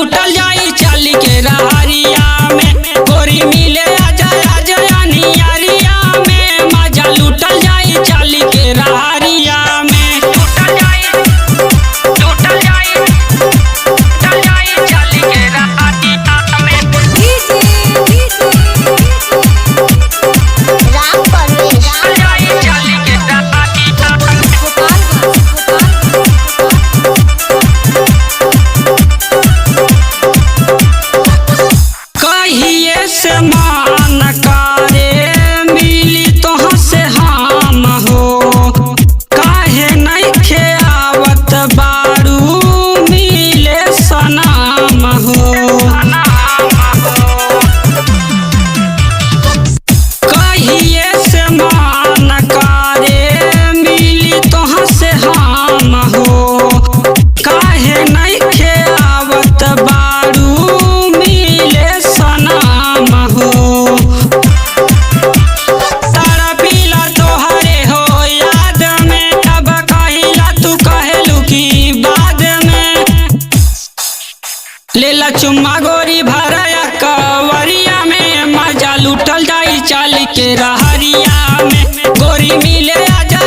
लूटल जाई चाली के रहरिया में, गोरी मिले आजा आजा नियरिया में, मजा लूटल जाई चाली के रहरिया में, लूटल जाई चाली के रहरिया में। राम परवेश जाई चाली के रहरिया में। कहिए से मान करे मिली तोह से हम हो, काहे नइखे आवत बारू मिले सनाम हो। कहिए से मान करे मिली तोह से हम हो, काहे नइखे आवत बारू मिले सनाम हो। तारा पीला तोहरे हो याद में, अब कहिला तू कहेलू की बाद में, लेला चुम्मा गोरी भरया कवरिया में, मजा लूटल जाई चाली के रहरिया में, गोरी मिले आजा